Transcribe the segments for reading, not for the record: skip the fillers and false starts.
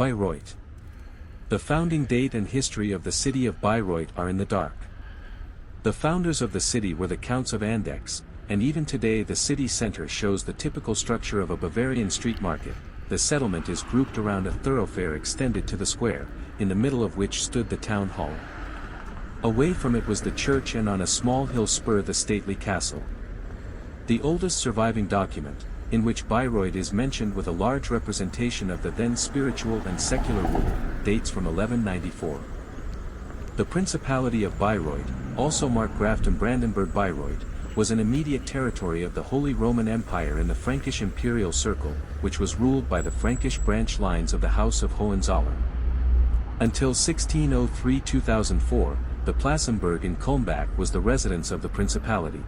Bayreuth. The founding date and history of the city of Bayreuth are in the dark. The founders of the city were the Counts of Andex, and even today the city center shows the typical structure of a Bavarian street market. The settlement is grouped around a thoroughfare extended to the square, in the middle of which stood the town hall. Away from it was the church, and on a small hill spur the stately castle. The oldest surviving document, in which Bayreuth is mentioned with a large representation of the then spiritual and secular rule, dates from 1194. The Principality of Bayreuth, also Markgraftum Brandenburg-Bayreuth, was an immediate territory of the Holy Roman Empire in the Frankish imperial circle, which was ruled by the Frankish branch lines of the House of Hohenzollern. Until 1603-2004, the Plassenburg in Kulmbach was the residence of the principality.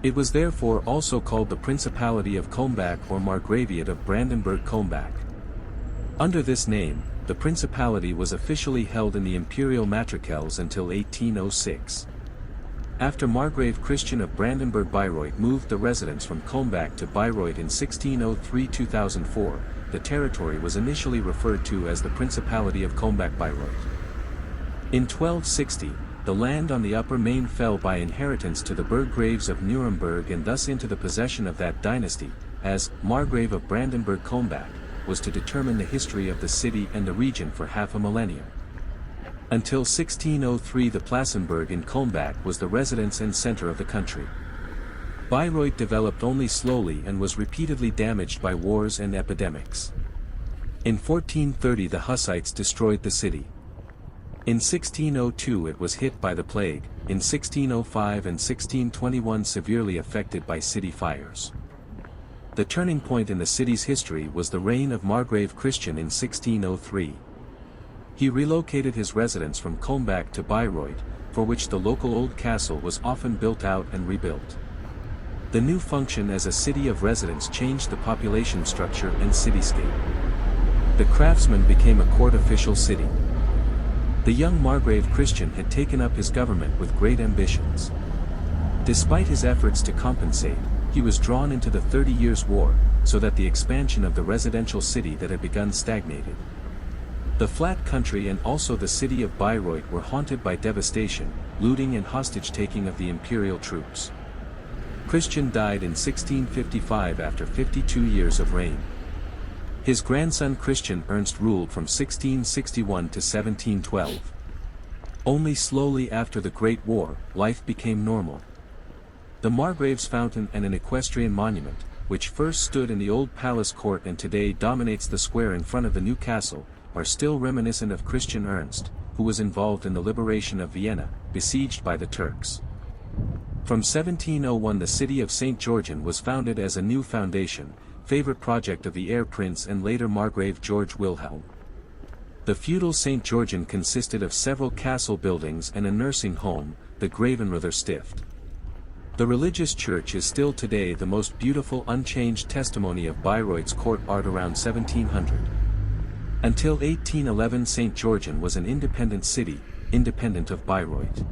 It was therefore also called the Principality of Kulmbach or Margraviate of Brandenburg-Kulmbach. Under this name, the principality was officially held in the imperial matricels until 1806. After Margrave Christian of Brandenburg-Bayreuth moved the residence from Kulmbach to Bayreuth in 1603-2004, the territory was initially referred to as the Principality of Kulmbach-Bayreuth. In 1260, the land on the Upper Main fell by inheritance to the Burggraves of Nuremberg, and thus into the possession of that dynasty, as Margrave of Brandenburg-Kulmbach was to determine the history of the city and the region for half a millennium. Until 1603 the Plassenburg in Kulmbach was the residence and center of the country. Bayreuth developed only slowly and was repeatedly damaged by wars and epidemics. In 1430 the Hussites destroyed the city. In 1602 it was hit by the plague, in 1605 and 1621 severely affected by city fires. The turning point in the city's history was the reign of Margrave Christian in 1603. He relocated his residence from Kulmbach to Bayreuth, for which the local old castle was often built out and rebuilt. The new function as a city of residence changed the population structure and cityscape. The craftsman became a court official city. The young Margrave Christian had taken up his government with great ambitions. Despite his efforts to compensate, he was drawn into the 30 Years' War, so that the expansion of the residential city that had begun stagnated. The flat country and also the city of Bayreuth were haunted by devastation, looting and hostage-taking of the imperial troops. Christian died in 1655 after 52 years of reign. His grandson Christian Ernst ruled from 1661 to 1712. Only slowly after the Great War, life became normal. The Margrave's Fountain and an equestrian monument, which first stood in the old palace court and today dominates the square in front of the new castle, are still reminiscent of Christian Ernst, who was involved in the liberation of Vienna, besieged by the Turks. From 1701 the city of St. Georgen was founded as a new foundation, favorite project of the heir prince and later Margrave George Wilhelm. The feudal St. Georgen consisted of several castle buildings and a nursing home, the Gravenruther Stift. The religious church is still today the most beautiful unchanged testimony of Bayreuth's court art around 1700. Until 1811 St. Georgen was an independent city, independent of Bayreuth.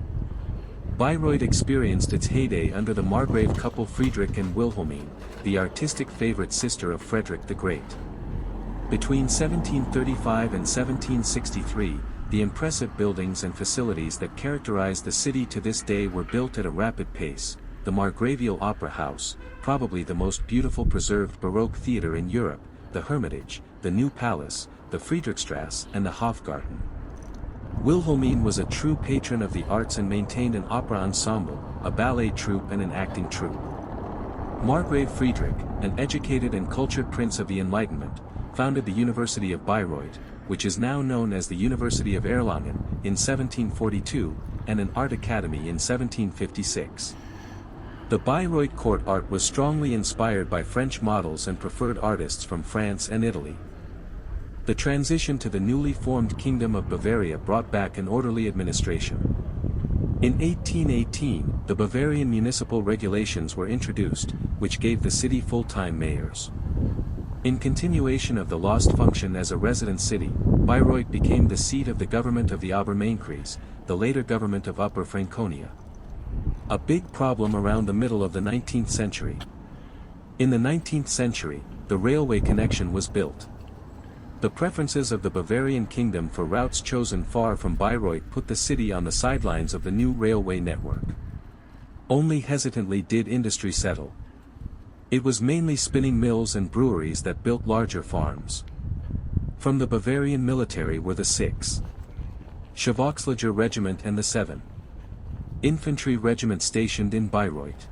Bayreuth experienced its heyday under the Margrave couple Friedrich and Wilhelmine, the artistic favorite sister of Frederick the Great. Between 1735 and 1763, the impressive buildings and facilities that characterize the city to this day were built at a rapid pace. The Margravial Opera House, probably the most beautiful preserved Baroque theatre in Europe, the Hermitage, the New Palace, the Friedrichstrasse and the Hofgarten. Wilhelmine was a true patron of the arts and maintained an opera ensemble, a ballet troupe and an acting troupe. Margrave Friedrich, an educated and cultured prince of the Enlightenment, founded the University of Bayreuth, which is now known as the University of Erlangen, in 1742, and an art academy in 1756. The Bayreuth court art was strongly inspired by French models and preferred artists from France and Italy. The transition to the newly formed Kingdom of Bavaria brought back an orderly administration. In 1818, the Bavarian municipal regulations were introduced, which gave the city full-time mayors. In continuation of the lost function as a resident city, Bayreuth became the seat of the government of the Obermainkreis, the later government of Upper Franconia. A big problem around the middle of the 19th century. In the 19th century, the railway connection was built. The preferences of the Bavarian kingdom for routes chosen far from Bayreuth put the city on the sidelines of the new railway network. Only hesitantly did industry settle. It was mainly spinning mills and breweries that built larger farms. From the Bavarian military were the 6th Schaffhauxleger Regiment and the 7th Infantry Regiment stationed in Bayreuth.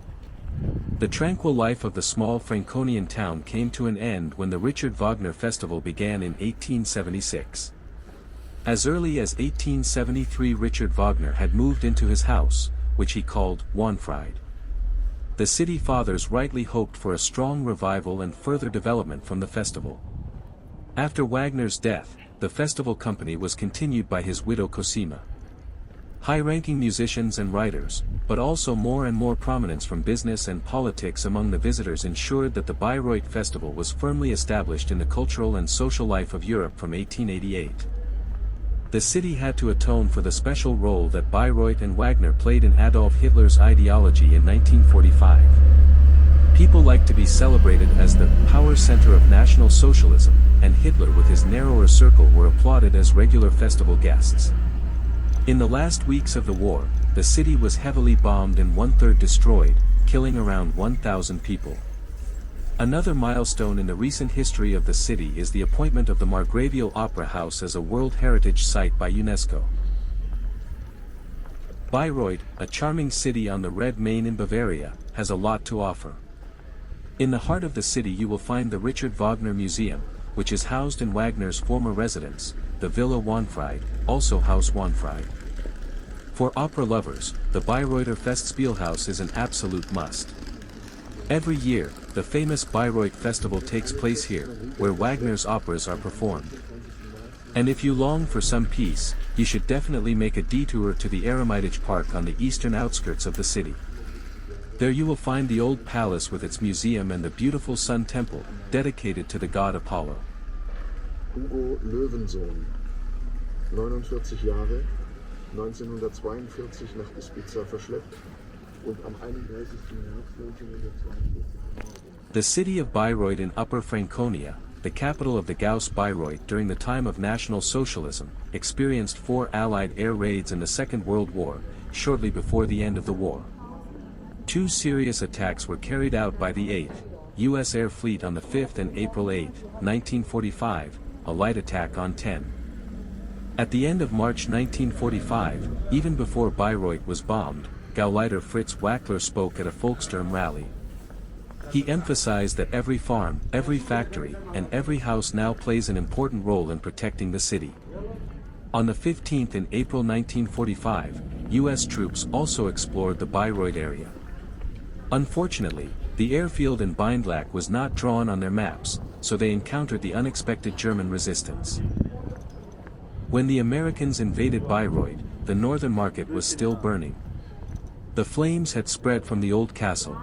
The tranquil life of the small Franconian town came to an end when the Richard Wagner Festival began in 1876. As early as 1873 Richard Wagner had moved into his house, which he called Wahnfried. The city fathers rightly hoped for a strong revival and further development from the festival. After Wagner's death, the festival company was continued by his widow Cosima. High-ranking musicians and writers, but also more and more prominence from business and politics among the visitors ensured that the Bayreuth Festival was firmly established in the cultural and social life of Europe from 1888. The city had to atone for the special role that Bayreuth and Wagner played in Adolf Hitler's ideology in 1945. People liked to be celebrated as the power center of National Socialism, and Hitler with his narrower circle were applauded as regular festival guests. In the last weeks of the war, the city was heavily bombed and 1/3 destroyed, killing around 1,000 people. Another milestone in the recent history of the city is the appointment of the Margravial Opera House as a World Heritage Site by UNESCO. Bayreuth, a charming city on the Red Main in Bavaria, has a lot to offer. In the heart of the city you will find the Richard Wagner Museum, which is housed in Wagner's former residence, the Villa Wahnfried, also Haus Wahnfried. For opera lovers, the Bayreuther Festspielhaus is an absolute must. Every year, the famous Bayreuth Festival takes place here, where Wagner's operas are performed. And if you long for some peace, you should definitely make a detour to the Eremitage Park on the eastern outskirts of the city. There you will find the old palace with its museum and the beautiful Sun Temple, dedicated to the god Apollo. Hugo Löwensohn, 49 Jahre, 1942 nach Ispiza verschleppt und am 31. März 1942. The city of Bayreuth in Upper Franconia, the capital of the Gauss Bayreuth during the time of National Socialism, experienced 4 Allied air raids in the Second World War, shortly before the end of the war. 2 serious attacks were carried out by the 8th U.S. Air Fleet on the 5th and April 8, 1945, a light attack on 10. At the end of March 1945, even before Bayreuth was bombed, Gauleiter Fritz Wackler spoke at a Volkssturm rally. He emphasized that every farm, every factory, and every house now plays an important role in protecting the city. On the 15th in April 1945, U.S. troops also explored the Bayreuth area. Unfortunately, the airfield in Bindlach was not drawn on their maps, so they encountered the unexpected German resistance. When the Americans invaded Bayreuth, the northern market was still burning. The flames had spread from the old castle.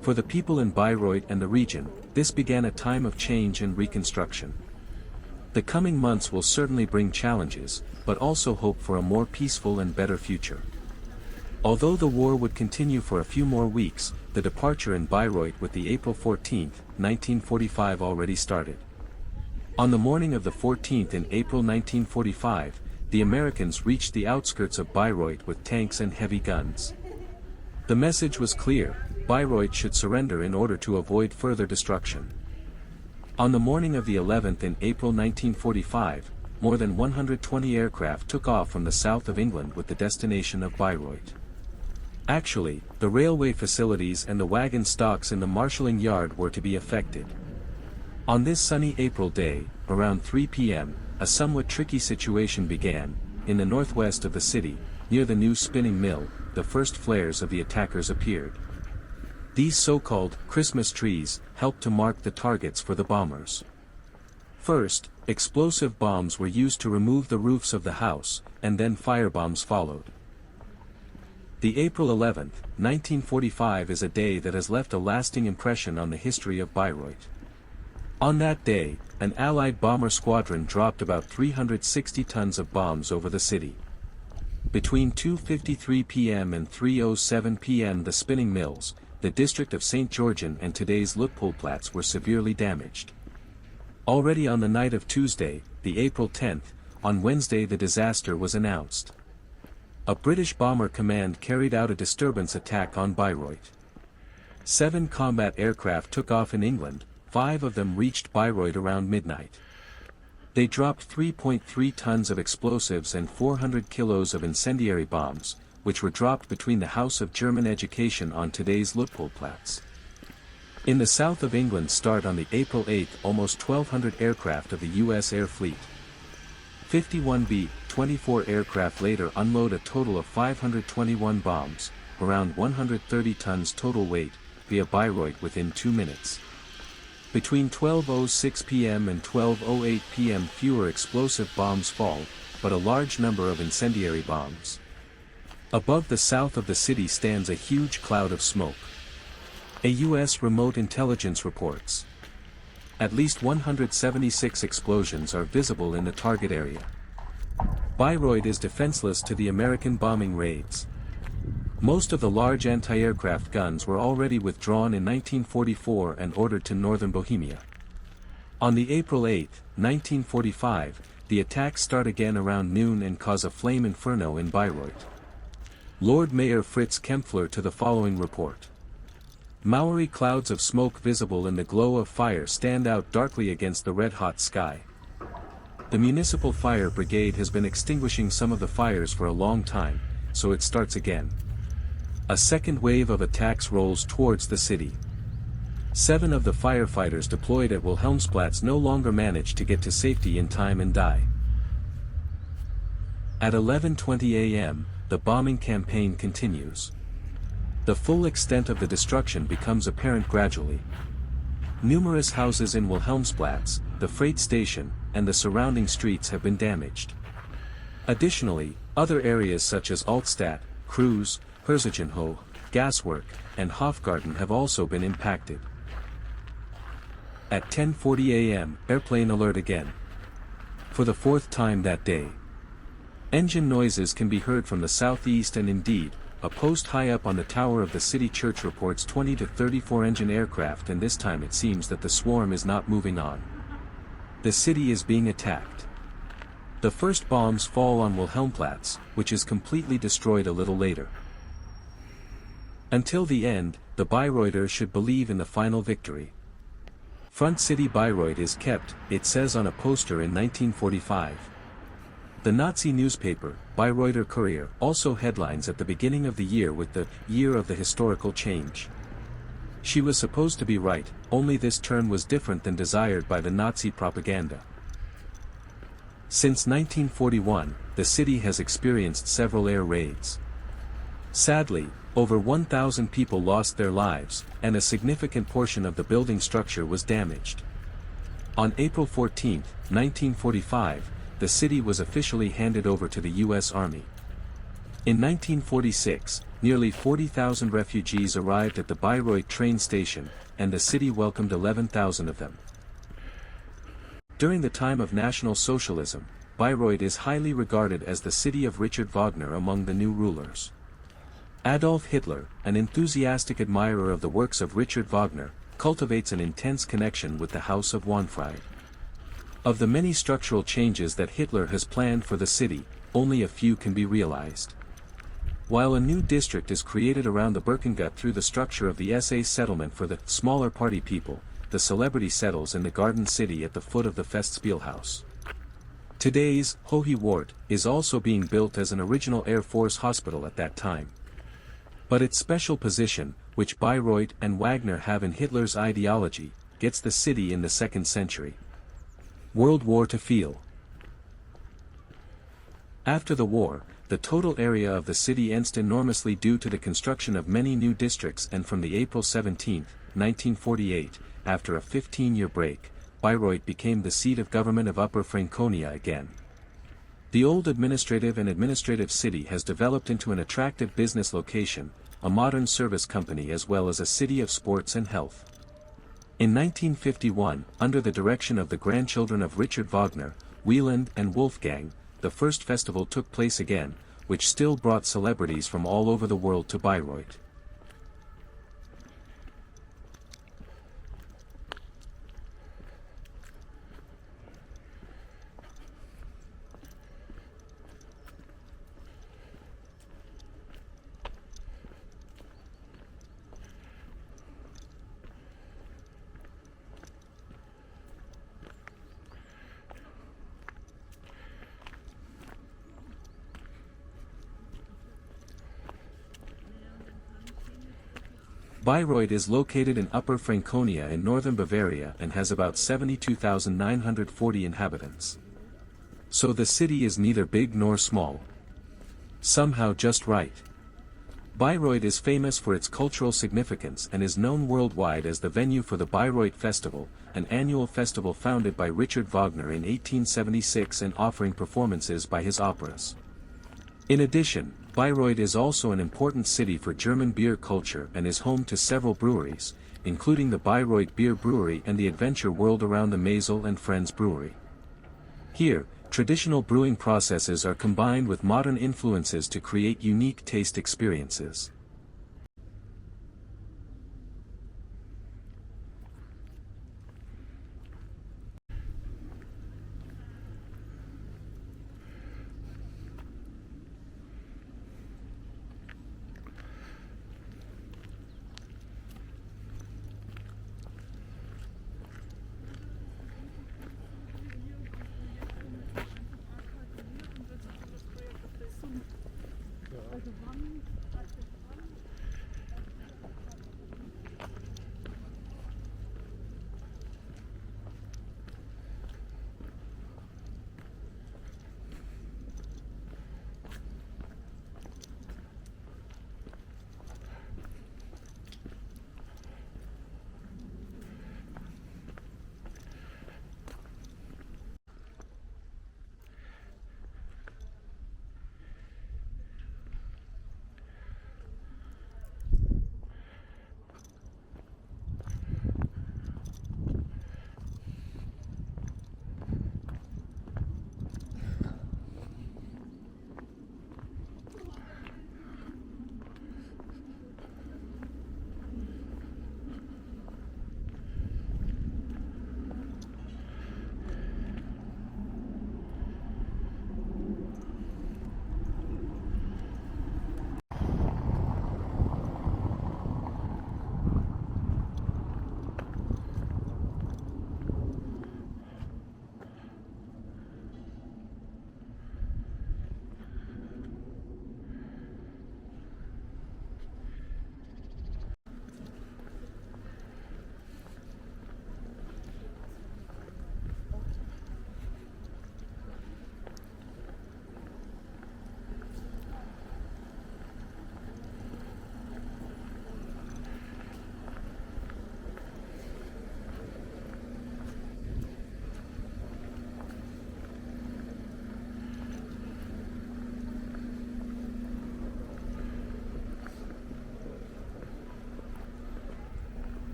For the people in Bayreuth and the region, this began a time of change and reconstruction. The coming months will certainly bring challenges, but also hope for a more peaceful and better future. Although the war would continue for a few more weeks, the departure in Bayreuth with the April 14, 1945 already started. On the morning of the 14th in April 1945, the Americans reached the outskirts of Bayreuth with tanks and heavy guns. The message was clear: Bayreuth should surrender in order to avoid further destruction. On the morning of the 11th in April 1945, more than 120 aircraft took off from the south of England with the destination of Bayreuth. Actually, the railway facilities and the wagon stocks in the marshalling yard were to be affected. On this sunny April day, around 3 p.m., a somewhat tricky situation began. In the northwest of the city, near the new spinning mill, the first flares of the attackers appeared. These so-called Christmas trees helped to mark the targets for the bombers. First, explosive bombs were used to remove the roofs of the house, and then firebombs followed. The April 11, 1945 is a day that has left a lasting impression on the history of Bayreuth. On that day, an Allied bomber squadron dropped about 360 tons of bombs over the city. Between 2:53 p.m. and 3:07 p.m. the spinning mills, the district of St. Georgen and today's Luitpoldplatz were severely damaged. Already on the night of Tuesday, the April 10th, on Wednesday the disaster was announced. A British bomber command carried out a disturbance attack on Bayreuth. 7 combat aircraft took off in England, 5 of them reached Bayreuth around midnight. They dropped 3.3 tons of explosives and 400 kilos of incendiary bombs, which were dropped between the House of German Education on today's Luitpoldplatz. In the south of England start on the April 8 almost 1,200 aircraft of the U.S. Air Fleet. 51 B-24 aircraft later unload a total of 521 bombs, around 130 tons total weight, via Bayreuth within 2 minutes. Between 12:06 p.m. and 12:08 p.m. fewer explosive bombs fall, but a large number of incendiary bombs. Above the south of the city stands a huge cloud of smoke. A U.S. remote intelligence reports. At least 176 explosions are visible in the target area. Bayreuth is defenseless to the American bombing raids. Most of the large anti-aircraft guns were already withdrawn in 1944 and ordered to northern Bohemia. On the April 8, 1945, the attacks start again around noon and cause a flame inferno in Bayreuth. Lord Mayor Fritz Kempfler to the following report. Maori clouds of smoke visible in the glow of fire stand out darkly against the red-hot sky. The municipal fire brigade has been extinguishing some of the fires for a long time, so it starts again. A second wave of attacks rolls towards the city. 7 of the firefighters deployed at Wilhelmsplatz no longer manage to get to safety in time and die. At 11:20 a.m., the bombing campaign continues. The full extent of the destruction becomes apparent gradually. Numerous houses in Wilhelmsplatz, the freight station, and the surrounding streets have been damaged. Additionally, other areas such as Altstadt, Kreuz, Herzogenhof, Gaswerk, and Hofgarten have also been impacted. At 10:40 a.m., airplane alert again. For the 4th time that day. Engine noises can be heard from the southeast, and indeed, a post high up on the tower of the city church reports 20 to 34 engine aircraft, and this time it seems that the swarm is not moving on. The city is being attacked. The first bombs fall on Wilhelmplatz, which is completely destroyed a little later. Until the end, the Bayreuther should believe in the final victory. Front City Bayreuth is kept, it says on a poster in 1945. The Nazi newspaper, Bayreuther Kurier, also headlines at the beginning of the year with the Year of the Historical Change. She was supposed to be right, only this turn was different than desired by the Nazi propaganda. Since 1941, the city has experienced several air raids. Sadly, over 1,000 people lost their lives, and a significant portion of the building structure was damaged. On April 14, 1945, the city was officially handed over to the U.S. Army. In 1946, nearly 40,000 refugees arrived at the Bayreuth train station, and the city welcomed 11,000 of them. During the time of National Socialism, Bayreuth is highly regarded as the city of Richard Wagner among the new rulers. Adolf Hitler, an enthusiastic admirer of the works of Richard Wagner, cultivates an intense connection with the Haus of Wahnfried. Of the many structural changes that Hitler has planned for the city, only a few can be realized. While a new district is created around the Birkengut through the structure of the SA settlement for the smaller party people, the celebrity settles in the Garden City at the foot of the Festspielhaus. Today's Hohe Wart is also being built as an original Air Force hospital at that time. But its special position, which Bayreuth and Wagner have in Hitler's ideology, gets the city in the 2nd century. World War to feel. After the war, the total area of the city increased enormously due to the construction of many new districts, and from the April 17, 1948, after a 15-year break, Bayreuth became the seat of government of Upper Franconia again. The old administrative city has developed into an attractive business location, a modern service company, as well as a city of sports and health. In 1951, under the direction of the grandchildren of Richard Wagner, Wieland and Wolfgang, the first festival took place again, which still brought celebrities from all over the world to Bayreuth. Bayreuth is located in Upper Franconia in northern Bavaria and has about 72,940 inhabitants. So the city is neither big nor small. Somehow just right. Bayreuth is famous for its cultural significance and is known worldwide as the venue for the Bayreuth Festival, an annual festival founded by Richard Wagner in 1876 and offering performances by his operas. In addition, Bayreuth is also an important city for German beer culture and is home to several breweries, including the Bayreuth Beer Brewery and the adventure world around the Maisel and Friends Brewery. Here, traditional brewing processes are combined with modern influences to create unique taste experiences.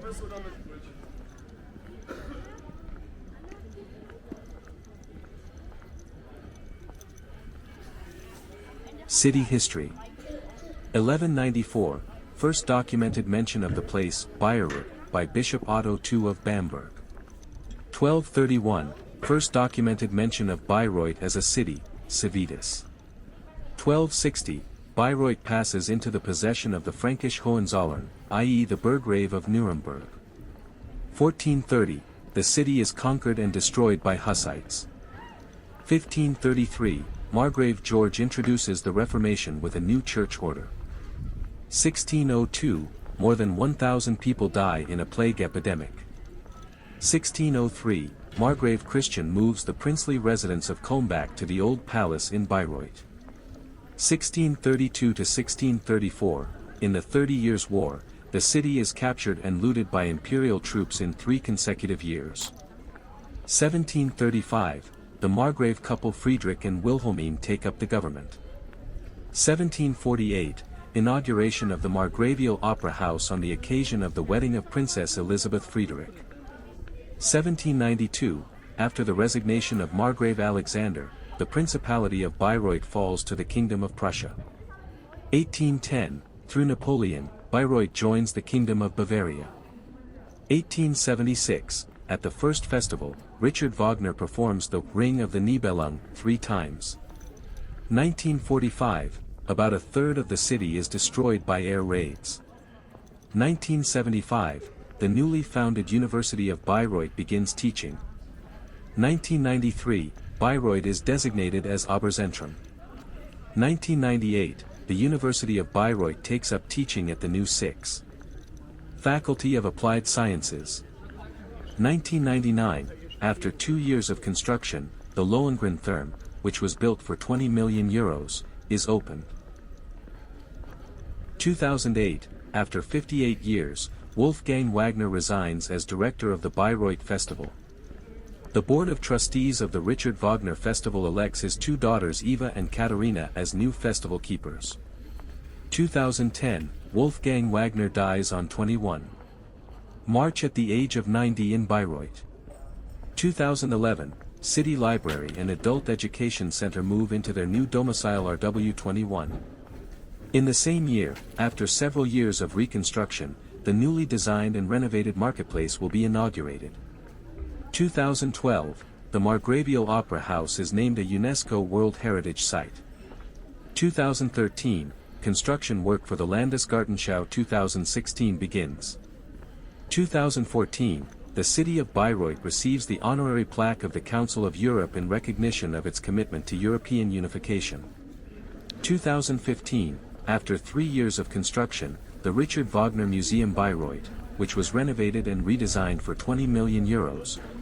Pommes oder mit Brötchen? City history. 1194, first documented mention of the place, Bayreuther, by Bishop Otto II of Bamberg. 1231, first documented mention of Bayreuth as a city, Civitas. 1260, Bayreuth passes into the possession of the Frankish Hohenzollern, i.e. the Burgrave of Nuremberg. 1430, the city is conquered and destroyed by Hussites. 1533, Margrave George introduces the Reformation with a new church order. 1602, more than 1,000 people die in a plague epidemic. 1603, Margrave Christian moves the princely residence of Kulmbach to the Old Palace in Bayreuth. 1632 to 1634, in the 30 Years' War, the city is captured and looted by imperial troops in 3 consecutive years. 1735, the Margrave couple Friedrich and Wilhelmine take up the government. 1748, inauguration of the Margravial Opera House on the occasion of the wedding of Princess Elizabeth Friedrich. 1792, after the resignation of Margrave Alexander, the Principality of Bayreuth falls to the Kingdom of Prussia. 1810, through Napoleon, Bayreuth joins the Kingdom of Bavaria. 1876, at the first festival, Richard Wagner performs the Ring of the Nibelung 3 times. 1945, about a third of the city is destroyed by air raids. 1975, the newly founded University of Bayreuth begins teaching. 1993, Bayreuth is designated as Oberzentrum. 1998, the University of Bayreuth takes up teaching at the new 6th Faculty of Applied Sciences. 1999, after 2 years of construction, the Lohengrin Therme, which was built for €20 million, is opened. 2008, after 58 years, Wolfgang Wagner resigns as director of the Bayreuth Festival. The Board of Trustees of the Richard Wagner Festival elects his 2 daughters Eva and Katharina as new festival keepers. 2010, Wolfgang Wagner dies on 21 March at the age of 90 in Bayreuth. 2011, City Library and Adult Education Center move into their new domicile RW21. In the same year, after several years of reconstruction, the newly designed and renovated marketplace will be inaugurated. 2012, the Margravial Opera House is named a UNESCO World Heritage Site. 2013, construction work for the Landesgartenschau 2016 begins. 2014, the city of Bayreuth receives the honorary plaque of the Council of Europe in recognition of its commitment to European unification. 2015, after 3 years of construction, the Richard Wagner Museum Bayreuth, which was renovated and redesigned for €20 million,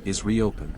is reopened.